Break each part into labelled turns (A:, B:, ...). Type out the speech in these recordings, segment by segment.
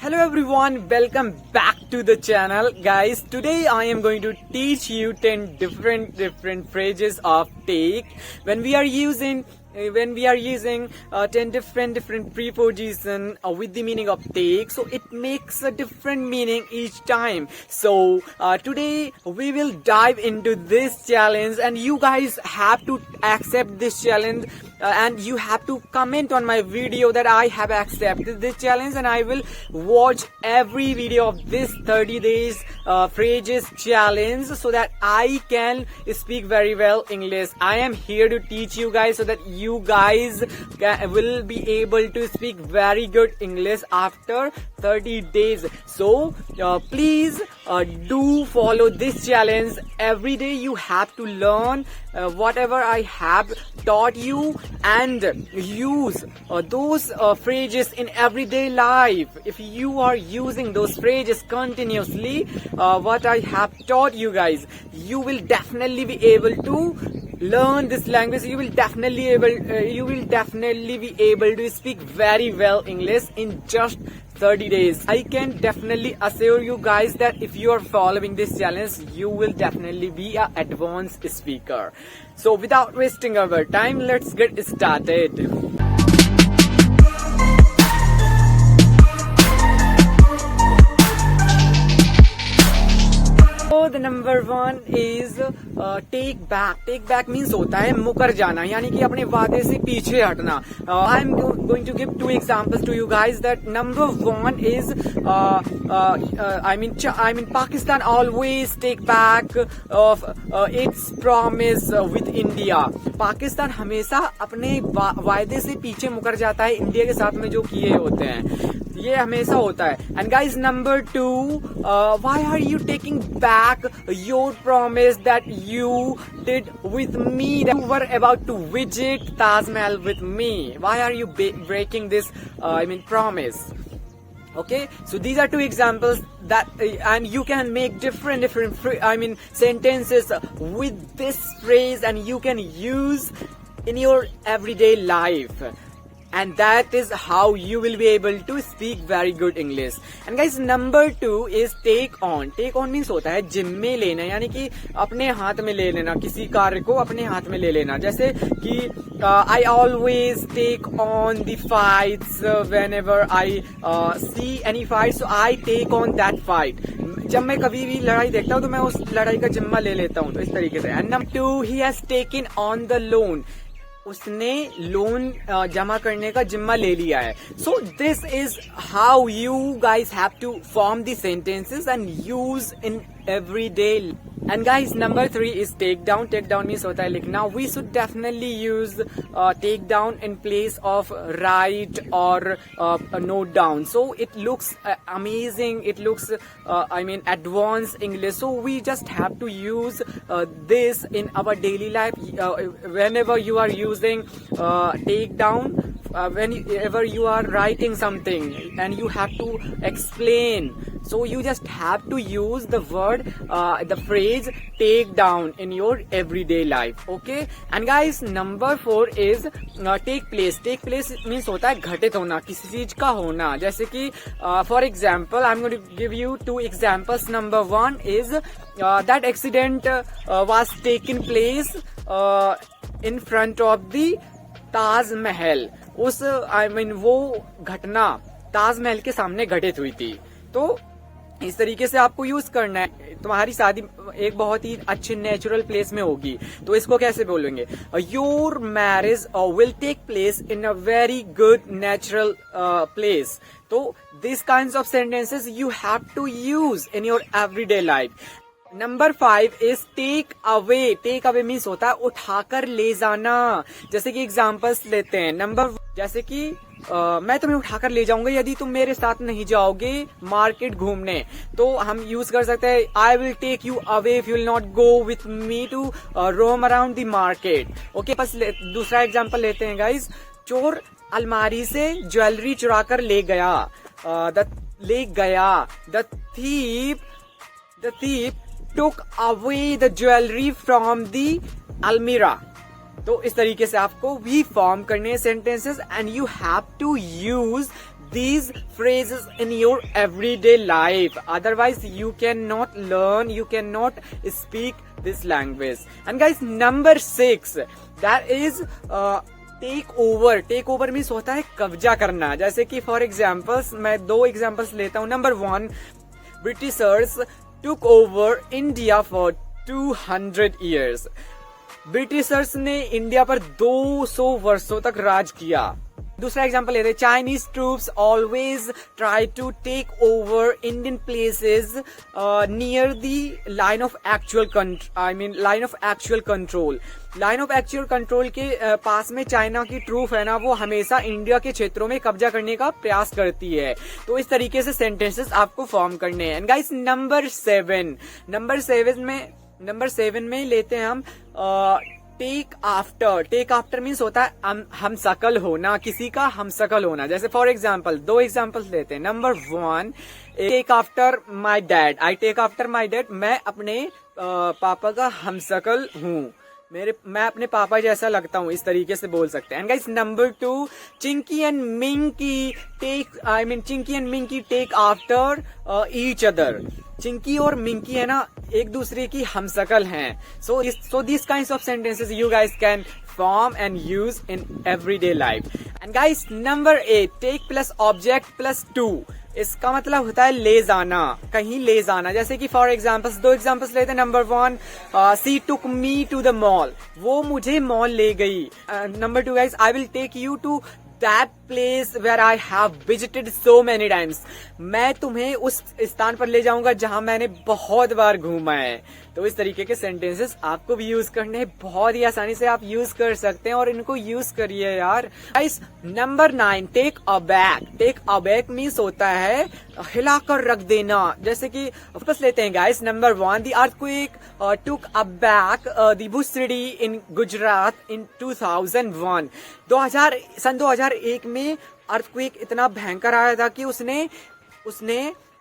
A: Hello everyone, welcome back to the channel. Guys, today I am going to teach you 10 different phrases of take when we are using 10 different preposition with the meaning of take, so it makes a different meaning each time. So today we will dive into this challenge and you guys have to accept this challenge and you have to comment on my video that I have accepted this challenge, and I will watch every video of this 30 days phrases challenge so that I can speak very well English. I am here to teach you guys so that you guys will be able to speak very good English after 30 days. So please do follow this challenge. Every day you have to learn whatever I have taught you and use those phrases in everyday life. If you are using those phrases continuously, what I have taught you guys, you will definitely be able to learn this language. You will definitely be able to speak very well English in just 30 days. I can definitely assure you guys that if you are following this challenge, you will definitely be an advanced speaker. So without wasting our time, let's get started. So the number one is take back. Take back means होता है मुकर जाना, यानी कि अपने वादे से पीछे हटना. I am going to give two examples to you guys. That number one is I mean Pakistan always take back of its promise with India. Pakistan हमेशा अपने वायदे से पीछे मुकर जाता है इंडिया के साथ में जो किए होते हैं, ये हमेशा होता है. And guys, number two, why are you taking back your promise that you did with me? That you were about to visit Taj Mahal with me. Why are you breaking this promise? Okay, so these are two examples that and you can make different sentences with this phrase and you can use in your everyday life. And that is how you will be able to speak very good English. And guys, number two is take on. Take on means होता है जिम्मे लेना, यानी कि अपने हाथ में ले लेना, किसी कार्य को अपने हाथ में ले लेना. जैसे कि I always take on the fights whenever I see any fight, so I take on that fight. जब मैं कभी भी लड़ाई देखता हूँ तो मैं उस लड़ाई का जिम्मा ले लेता हूँ, तो इस तरीके से. And number two, he has taken on the loan. उसने लोन जमा करने का जिम्मा ले लिया है. So this is how you guys have to form the sentences and use in every day. And guys, number three is take down. Take down means होता है लिखना. We should definitely use take down in place of write or note down. So it looks amazing. It looks advanced English. So we just have to use this in our daily life. Whenever you are using take down, whenever you are writing something and you have to explain, so you just have to use the word, the phrase take down in your everyday life. Okay. And guys, number four is take place. Take place means होता है घटित होना, किसी चीज का होना. जैसे कि for example, I'm going to give you two examples. Number one is that accident was taken place in front of the Taj Mahal. वो घटना ताजमहल के सामने घटित हुई थी. तो इस तरीके से आपको यूज करना है. तुम्हारी शादी एक बहुत ही अच्छे नेचुरल प्लेस में होगी, तो इसको कैसे बोलेंगे? Your marriage will take place in a very good natural place. तो this kinds of sentences you have to use in your everyday life. Number five is take away. Take away means होता है उठाकर ले जाना. जैसे कि examples लेते हैं. जैसे कि मैं तुम्हें उठाकर ले जाऊंगा यदि तुम मेरे साथ नहीं जाओगे मार्केट घूमने. तो हम यूज कर सकते हैं I will take you away if you will not go with me to roam around the market. Okay, बस दूसरा एग्जाम्पल लेते हैं गाइज. चोर अलमारी से ज्वेलरी चुरा कर ले गया. The thief took away the jewelry from the almirah. तो इस तरीके से आपको भी फॉर्म करने sentences and you have to use these phrases in your everyday life. Otherwise, you cannot learn, you cannot speak this language. And guys, number 6, that is take over. Take over means होता है कब्जा करना. जैसे कि for examples मैं 2 examples लेता हूँ. Number 1, Britishers took over India for 200 years. Britishers ने इंडिया पर 200 वर्षों तक राज किया. दूसरा एग्जाम्पल लेते हैं. Chinese troops always try to take over Indian places near the line of actual line of actual control. Line of actual control के पास में चाइना की ट्रूप है ना, वो हमेशा इंडिया के क्षेत्रों में कब्जा करने का प्रयास करती है. तो इस तरीके से सेंटेंसेस आपको फॉर्म करने हैं. गाइस, नंबर 7 में लेते हैं हम take after. Take after means होता है हम शकल होना, किसी का हम शकल होना. जैसे फॉर एग्जाम्पल 2 एग्जाम्पल्स लेते हैं. Number 1, take after my dad. I take after my dad. मैं अपने पापा का हम शकल हूँ, मैं अपने पापा जैसा लगता हूँ, इस तरीके से बोल सकते हैं. And guys, number 2, Chinki and Minki take after each other. Chinki और मिंकी है ना, एक दूसरे की हमशक्ल हैं. So this kinds of sentences you guys can form and use in everyday life. And guys, number 8, take plus object plus to. इसका मतलब होता है ले जाना, कहीं ले जाना. जैसे कि फॉर एग्जाम्पल्स 2 एग्जाम्पल्स लेते हैं. Number 1, she took me to the mall. वो मुझे मॉल ले गई. Number 2 guys, I will take you to that place where I have visited so many times. मैं तुम्हें उस स्थान पर ले जाऊंगा जहां मैंने बहुत बार घूमा है. तो इस तरीके के सेंटेंसेस आपको भी यूज करने हैं. बहुत ही आसानी से आप यूज कर सकते हैं और इनको यूज करिए यार. गाइस, नंबर 9, टेक अबैक. टेक अबैक मीन्स होता है हिलाकर रख देना. जैसे कि वापस लेते हैं guys. Number 1, the earthquake took aback the Bhuj city in Gujarat in 2001. सन 2001 में अर्थक्वेक इतना भयंकर आया था कि उसने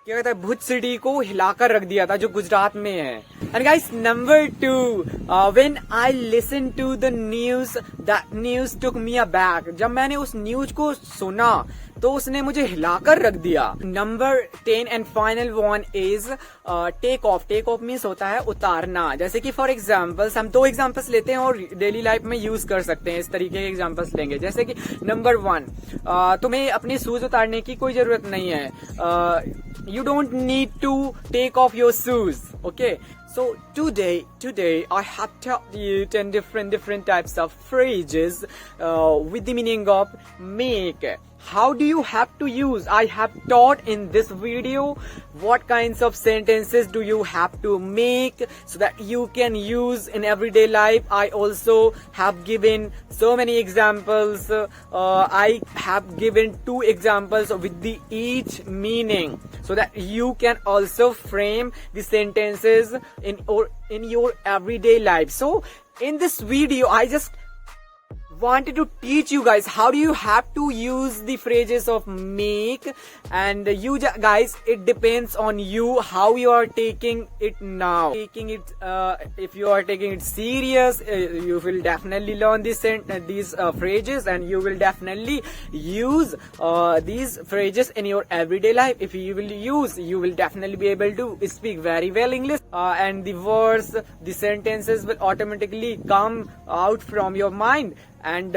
A: क्या कहता है, भुज सिटी को हिलाकर रख दिया था, जो गुजरात में है. And guys, number 2, when I listen to the news, that news took me aback. जब मैंने उस न्यूज को सुना तो उसने मुझे हिलाकर रख दिया. Number 10 and final one is take off. Take off means होता है उतारना. जैसे कि फॉर एग्जाम्पल्स हम 2 एग्जाम्पल्स लेते हैं और डेली लाइफ में यूज कर सकते हैं. इस तरीके के एग्जाम्पल्स लेंगे. जैसे कि नंबर 1, तुम्हें अपने शूज उतारने की कोई जरूरत नहीं है. You don't need to take off your shoes. Okay, so today I have taught you 10 different types of phrases with the meaning of make. How do you have to use? I have taught in this video what kinds of sentences do you have to make so that you can use in everyday life. I also have given so many examples. I have given 2 examples with the each meaning so that you can also frame the sentences in your everyday life. So in this video I just wanted to teach you guys how do you have to use the phrases of make, and you guys, it depends on you how you are taking it now. Taking it if you are taking it serious, you will definitely learn these phrases and you will definitely use these phrases in your everyday life. If you will use, you will definitely be able to speak very well English, and the words, the sentences will automatically come out from your mind, and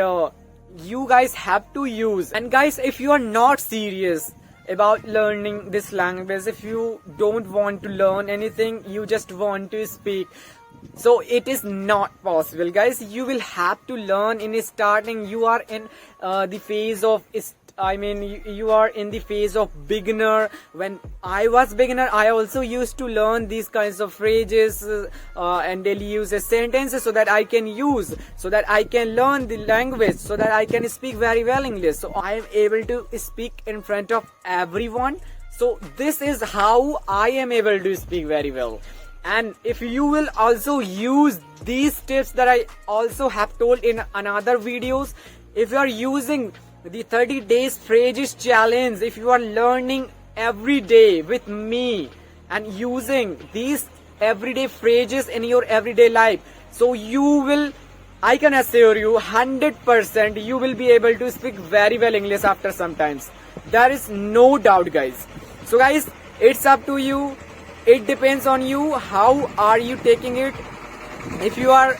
A: you guys have to use. And guys, if you are not serious about learning this language, if you don't want to learn anything, you just want to speak, so it is not possible guys. You will have to learn in starting. You are in the phase of you are in the phase of beginner. When I was beginner, I also used to learn these kinds of phrases and daily uses sentences so that I can use, so that I can learn the language, so that I can speak very well English, so I am able to speak in front of everyone. So this is how I am able to speak very well. And if you will also use these tips that I also have told in another videos, if you are using the 30 days phrases challenge, if you are learning every day with me and using these everyday phrases in your everyday life, so you will, I can assure you 100% you will be able to speak very well English after some times. There is no doubt, guys. So guys, it's up to you. It depends on you. How are you taking it? If you are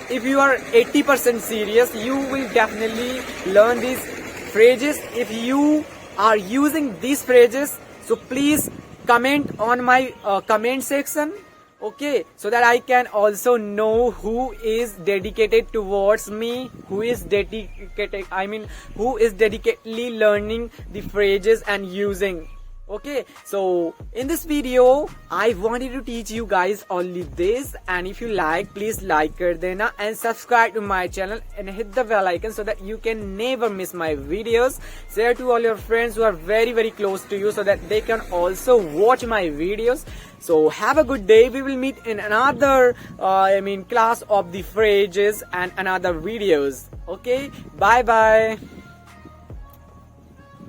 A: 80% serious, you will definitely learn these phrases. If you are using these phrases, so please comment on my comment section, okay, so that I can also know who is dedicated towards me, who is dedicatedly learning the phrases and using. Okay, so in this video I wanted to teach you guys only this, and if you like, please like kar dena and subscribe to my channel and hit the bell icon so that you can never miss my videos. Share to all your friends who are very very close to you so that they can also watch my videos. So have a good day. We will meet in another class of the phrases and another videos. Okay, bye bye.